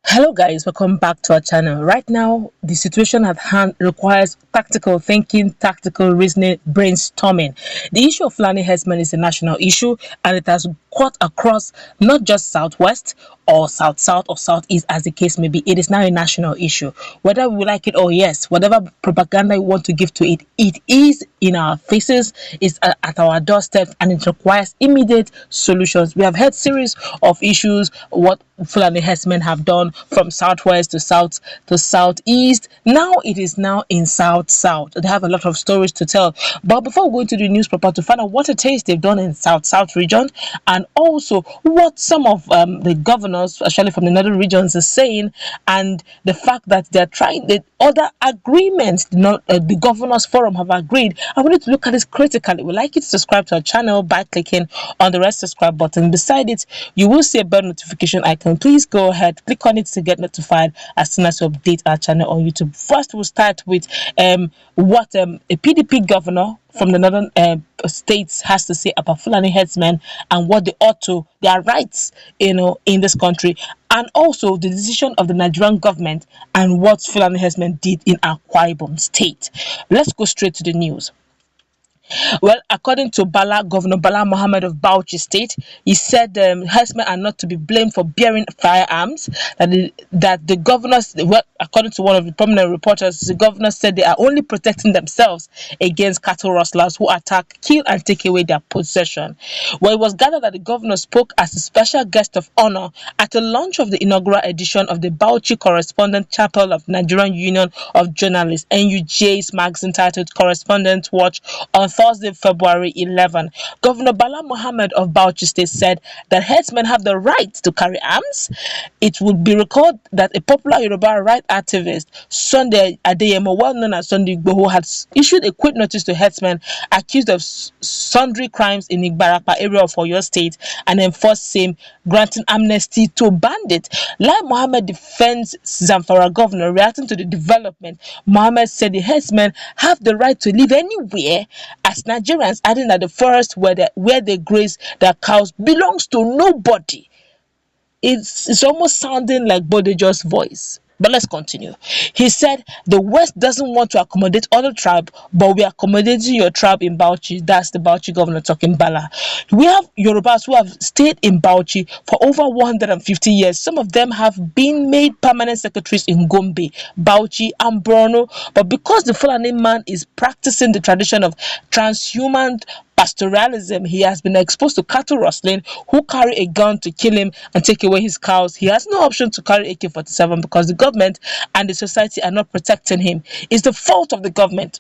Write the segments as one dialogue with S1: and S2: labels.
S1: Hello guys, welcome back to our channel. Right now, the situation at hand requires tactical thinking, tactical reasoning, brainstorming. The issue of Fulani Herdsmen is a national issue and it has cut across not just Southwest or South-South or Southeast as the case may be. It is now a national issue. Whether we like it or yes, whatever propaganda you want to give to it, it is in our faces, it's at our doorstep and it requires immediate solutions. We have had series of issues, what Fulani Herdsmen have done from southwest to south to southeast. Now it is now in south. They have a lot of stories to tell. But before we go into the news proper to find out what it is they've done in south region and also what some of the governors, especially from the northern regions, are saying, and the fact that they're trying the other agreements the governors forum have agreed. I want you to look at this critically. We'd like you to subscribe to our channel by clicking on the red subscribe button. Beside it, you will see a bell notification icon. Please go ahead, click on it to get notified as soon as we update our channel on YouTube. First, we'll start with what a PDP governor from the northern states has to say about Fulani herdsmen and what they ought to, their rights, in this country, and also the decision of the Nigerian government and what Fulani herdsmen did in Akwa Ibom State. Let's go straight to the news. Well, according to Governor Bala Mohammed of Bauchi State, he said herdsmen are not to be blamed for bearing firearms. That the governors, well, according to one of the prominent reporters, the governor said they are only protecting themselves against cattle rustlers who attack, kill, and take away their possession. Well, it was gathered that the governor spoke as a special guest of honor at the launch of the inaugural edition of the Bauchi Correspondent Chapel of Nigerian Union of Journalists (NUJ's) magazine titled Correspondent Watch on Thursday, February 11. Governor Bala Mohammed of Bauchi State said that herdsmen have the right to carry arms. It would be recalled that a popular Yoruba right activist, Sunday Adayama, well known as Sunday Igboho, had issued a quick notice to herdsmen accused of sundry crimes in Igbarapa area of Oyo State and enforced same, granting amnesty to bandits. Lai Mohammed defends Zamfara governor. Reacting to the development, Mohammed said the herdsmen have the right to live anywhere as Nigerians, adding that the forest where they graze their cows belongs to nobody. It's almost sounding like Bodejo's voice. But let's continue. He said the West doesn't want to accommodate other tribe, but we are accommodating your tribe in Bauchi. That's the Bauchi governor talking Bala. We have Yorubas who have stayed in Bauchi for over 150 years. Some of them have been made permanent secretaries in Gombe, Bauchi, and Borno. But because the Fulani man is practicing the tradition of transhuman pastoralism, he has been exposed to cattle rustling who carry a gun to kill him and take away his cows. He has no option to carry AK-47 because the government and the society are not protecting him. It's the fault of the government.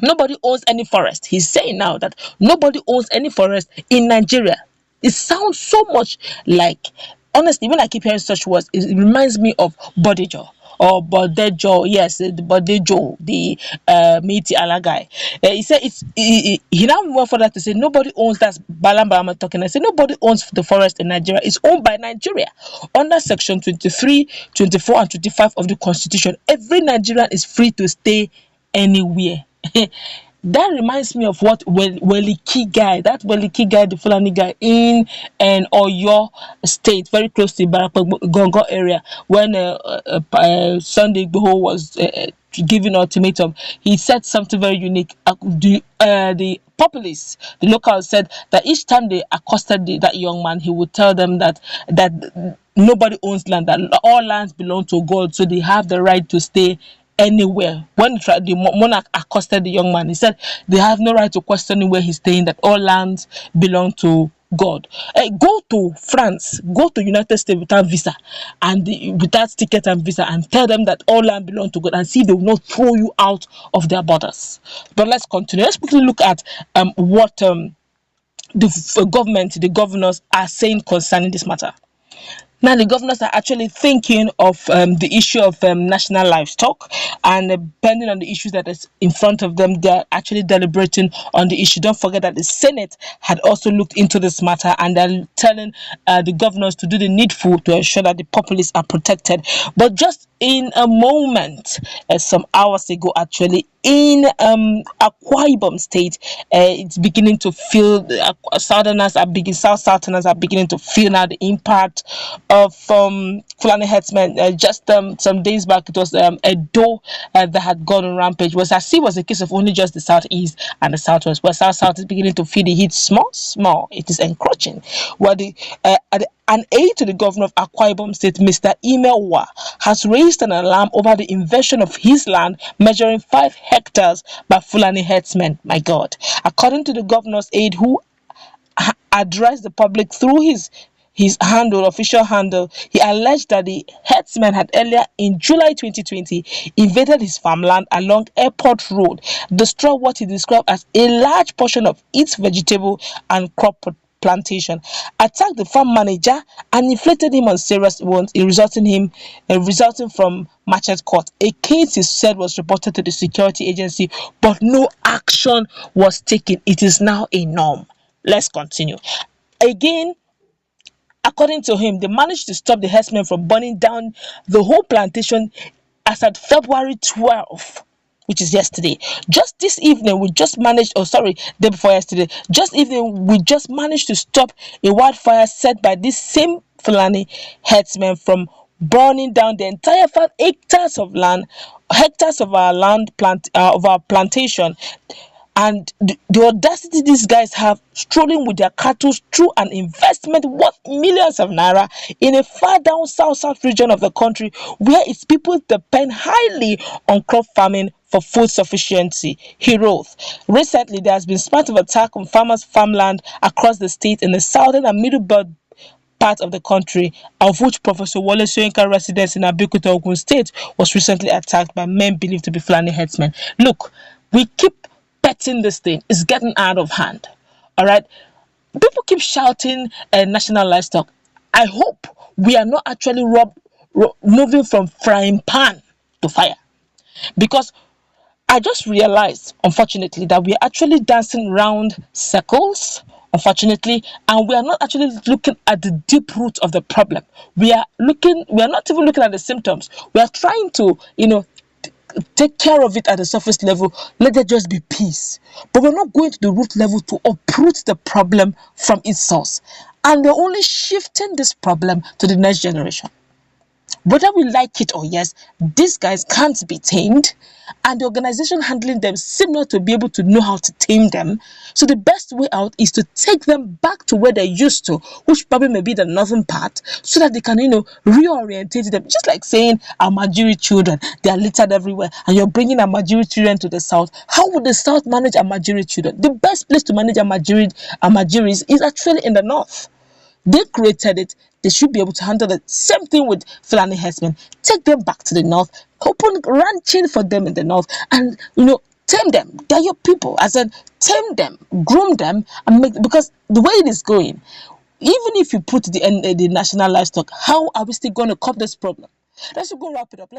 S1: Nobody owns any forest. He's saying now that nobody owns any forest in Nigeria. It sounds so much like, honestly, when I keep hearing such words, it reminds me of Bodejo. Or Bodejo, yes, the Bodejo, the Meiti Alagai. He said he now went further to say nobody owns, that's Balamba talking. I said nobody owns the forest in Nigeria. It's owned by Nigeria. Under section 23, 24, and 25 of the Constitution, every Nigerian is free to stay anywhere. That reminds me of what Weliki guy, the Fulani guy in Oyo State, very close to Gongo area, when Sunday Igboho was giving ultimatum. He said something very unique. The populace, the locals, said that each time they accosted that young man, he would tell them that nobody owns land, that all lands belong to God, so they have the right to stay anywhere. When the monarch accosted the young man, he said they have no right to question where he's staying, that all lands belong to God. Go to France, go to United States without visa and without ticket and visa, and tell them that all land belong to God, and see they will not throw you out of their borders. But let's continue. Let's quickly look at what the government, the governors are saying concerning this matter. Now, the governors are actually thinking of the issue of national livestock, and depending on the issues that is in front of them, they're actually deliberating on the issue. Don't forget that the Senate had also looked into this matter, and they're telling the governors to do the needful to ensure that the populace are protected. But just in a moment, some hours ago actually, in Akwa Ibom State. It's beginning to feel, Southerners are beginning to feel now the impact of Fulani Herdsmen. Just some days back, it was Edo that had gone on rampage. Was as if it was a case of only just the southeast and the southwest. Where south is beginning to feel the heat small. It is encroaching. Well, an aide to the governor of Akwa Ibom State, Mr. Imewa, has raised an alarm over the invasion of his land measuring 5 hectares by Fulani herdsmen. My God. According to the governor's aide, who addressed the public through his official handle, he alleged that the herdsmen had earlier in July 2020 invaded his farmland along Airport Road, destroyed what he described as a large portion of its vegetable and crop plantation, attacked the farm manager, and inflicted him on serious wounds, resulting from machete cut. A case, he said, was reported to the security agency, but no action was taken. It is now a norm. Let's continue. Again, according to him, they managed to stop the herdsmen from burning down the whole plantation as at February 12th, which is yesterday. Just this evening, we just managed, day before yesterday, we just managed to stop a wildfire set by this same Fulani herdsmen from burning down the entire 5 hectares of land, hectares of our of our plantation. And the audacity these guys have, strolling with their cattle through an investment worth millions of naira in a far down south region of the country, where its people depend highly on crop farming for food sufficiency. He wrote, recently there has been spate of attack on farmers' farmland across the state in the southern and middle belt part of the country, of which Professor Wole Soyinka residence in Abeokuta, Ogun State, was recently attacked by men believed to be Fulani herdsmen. Look, we keep petting this thing. It's getting out of hand. All right, people keep shouting national livestock. I hope we are not actually moving from frying pan to fire, because I just realized, unfortunately, that we are actually dancing around circles, unfortunately, and we are not actually looking at the deep root of the problem. We are not even looking at the symptoms. We are trying to, take care of it at the surface level. Let there just be peace. But we're not going to the root level to uproot the problem from its source. And we're only shifting this problem to the next generation. Whether we like it or yes, these guys can't be tamed, and the organization handling them seem not to be able to know how to tame them. So the best way out is to take them back to where they used to, which probably may be the northern part, so that they can, reorientate them. Just like saying Amajiri children, they are littered everywhere, and you're bringing Amajiri children to the south. How would the south manage Amajiri children? The best place to manage Amajiris is actually in the north. They created it. They should be able to handle the same thing with Fulani herdsmen. Take them back to the north, open ranching for them in the north, and tame them. They're your people. I said, tame them, groom them, and because the way it is going, even if you put the national livestock, how are we still going to cope this problem? Let's go wrap it up.